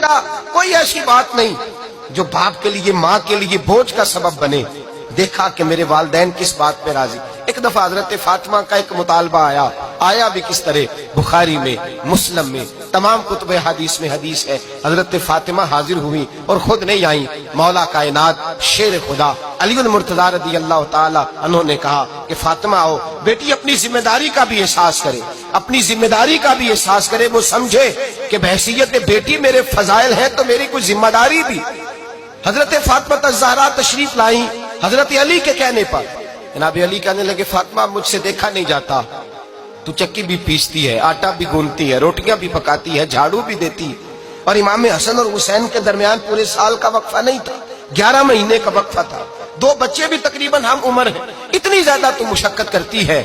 لگا کوئی ایسی بات نہیں جو باپ کے لیے ماں کے لیے بوجھ کا سبب بنے. دیکھا کہ میرے والدین کس بات پہ راضی. ایک دفعہ حضرت فاطمہ کا ایک مطالبہ آیا بھی کس طرح, بخاری میں, مسلم میں, تمام کتب حدیث میں حدیث ہے. حضرت فاطمہ حاضر ہوئی اور خود نہیں آئیں. مولا کائنات شیر خدا علی المرتضیٰ رضی اللہ تعالی عنہ نے کہا کہ فاطمہ آؤ بیٹی, اپنی ذمہ داری کا بھی احساس کرے, اپنی ذمہ داری کا بھی احساس کرے. وہ سمجھے کہ بحیثیت بیٹی میرے فضائل ہیں تو میری کوئی ذمہ داری بھی. حضرت فاطمہ الزہرا تشریف لائیں حضرت علی کے کہنے پر. جناب علی کہنے لگے فاطمہ مجھ سے دیکھا نہیں جاتا, تو چکی بھی پیستی ہے, آٹا بھی گوندتی ہے, روٹیاں بھی پکاتی ہے, جھاڑو بھی دیتی. اور امام حسن اور حسین کے درمیان پورے سال کا وقفہ نہیں تھا, 11 مہینے کا وقفہ تھا. 2 بچے بھی تقریباً ہم عمر ہیں. اتنی زیادہ تو مشقت کرتی ہے.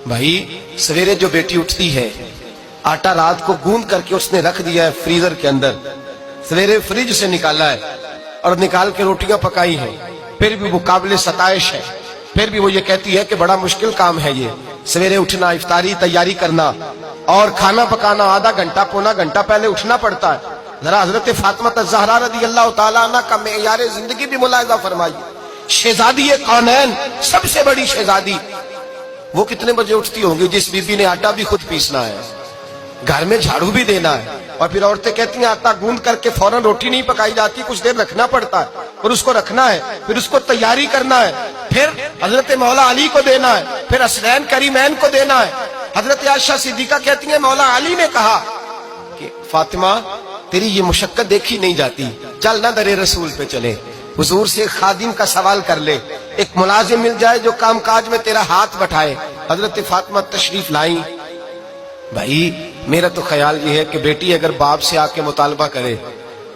بھائی سویرے جو بیٹی اٹھتی ہے, آٹا رات کو گوند کر کے اس نے رکھ دیا ہے فریزر کے اندر, سویرے فریج سے نکالا ہے اور نکال کے روٹیاں پکائی ہیں, پھر بھی وہ قابل ستائش ہے. پھر بھی وہ یہ کہتی ہے کہ بڑا مشکل کام ہے یہ, سویرے اٹھنا, افطاری تیاری کرنا اور کھانا پکانا, آدھا گھنٹہ پونا گھنٹہ پہلے اٹھنا پڑتا ہے. ذرا حضرت فاطمہ الزہرا رضی اللہ تعالیٰ عنہ کا معیار زندگی بھی ملاحظہ فرمائیے. شہزادی کونین, سب سے بڑی شہزادی, وہ کتنے بجے اٹھتی ہوں گی جس بی بی نے آٹا بھی خود پیسنا ہے, گھر میں جھاڑو بھی دینا ہے, اور پھر عورتیں کہتی ہیں آٹا گوند کر کے فوراً روٹی نہیں پکائی جاتی, کچھ دیر رکھنا پڑتا ہے, اور اس کو رکھنا ہے, پھر اس کو تیاری کرنا ہے, پھر حضرت مولا علی کو دینا ہے, پھر حسنین کریمین کو دینا ہے. حضرت عائشہ صدیقہ کہتی ہیں مولا علی نے کہا کہ فاطمہ تیری یہ مشقت دیکھی نہیں جاتی, چل نہ در رسول پہ چلے, حضور سے خادم کا سوال کر لے, ایک ملازم مل جائے جو کام کاج میں تیرا ہاتھ بٹھائے. حضرت فاطمہ تشریف لائیں. بھائی میرا تو خیال یہ ہے کہ بیٹی اگر باپ سے آ کے مطالبہ کرے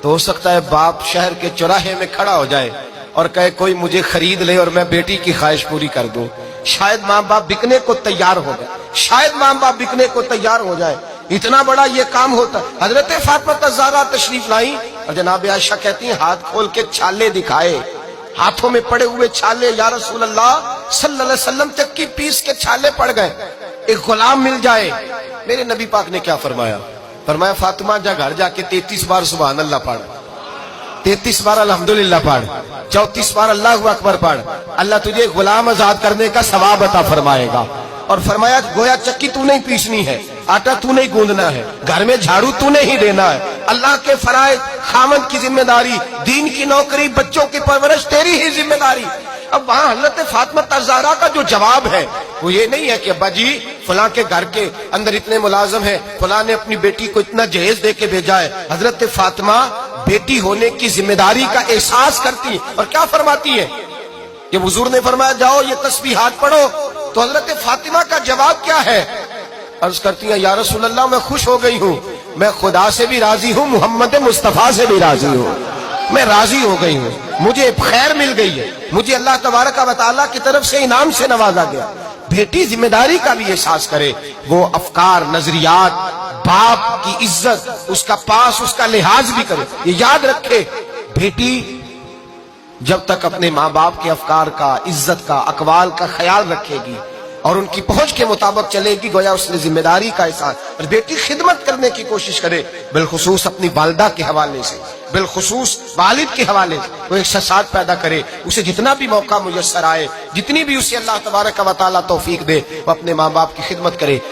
تو ہو سکتا ہے باپ شہر کے چوراہے میں کھڑا ہو جائے اور کہے کوئی مجھے خرید لے اور میں بیٹی کی خواہش پوری کر دوں. شاید ماں باپ بکنے کو تیار ہو جائے, شاید ماں باپ بکنے کو تیار ہو جائے. اتنا بڑا یہ کام ہوتا ہے. حضرت فاطمہ الزہرا تشریف لائیں اور جناب عائشہ کہتی ہیں ہاتھ کھول کے چھالے دکھائے, ہاتھوں میں پڑے ہوئے چھالے, یا رسول اللہ صلی اللہ علیہ وسلم چکی پیس کے چھالے پڑ گئے, ایک غلام مل جائے. میرے نبی پاک نے کیا فرمایا؟ فرمایا فاطمہ جا گھر جا کے 33 بار سبحان اللہ پڑھ, 33 بار الحمدللہ پڑھ, 34 بار اللہ اکبر پڑھ, اللہ تجھے غلام آزاد کرنے کا ثواب عطا فرمائے گا. اور فرمایا گویا چکی تو نہیں پیسنی ہے, آٹا تو نہیں گوندنا ہے, گھر میں جھاڑو تو نہیں دینا ہے, اللہ کے فرائض, خامند کی ذمہ داری, دین کی نوکری, بچوں کی پرورش تیری ہی ذمہ داری. اب وہاں حضرت فاطمہ الزہرا کا جو جواب ہے وہ یہ نہیں ہے کہ ابا جی فلاں کے گھر کے اندر اتنے ملازم ہیں, فلاں نے اپنی بیٹی کو اتنا جہیز دے کے بھیجا ہے. حضرت فاطمہ بیٹی ہونے کی ذمہ داری کا احساس کرتی اور کیا فرماتی ہے کہ حضور نے فرمایا جاؤ یہ تسبیحات پڑھو, تو حضرت فاطمہ کا جواب کیا ہے؟ عرض کرتی ہیں یا رسول اللہ میں خوش ہو گئی ہوں, میں خدا سے بھی راضی ہوں, محمد مصطفیٰ سے بھی راضی ہوں, میں راضی ہو گئی ہوں, مجھے خیر مل گئی ہے, مجھے اللہ تبارک و تعالیٰ کی طرف سے انعام سے نوازا گیا. بیٹی ذمہ داری کا بھی احساس کرے, وہ افکار, نظریات, باپ کی عزت, اس کا پاس, اس کا لحاظ بھی کرے. یہ یاد رکھے بیٹی جب تک اپنے ماں باپ کے افکار کا, عزت کا, اقوال کا خیال رکھے گی اور ان کی پہنچ کے مطابق چلے گی, گویا اس نے ذمہ داری کا احساس. اور بیٹی خدمت کرنے کی کوشش کرے, بالخصوص اپنی والدہ کے حوالے سے, بالخصوص والد کے حوالے سے وہ احساسات پیدا کرے. اسے جتنا بھی موقع میسر آئے, جتنی بھی اسے اللہ تبارک و تعالیٰ توفیق دے, وہ اپنے ماں باپ کی خدمت کرے.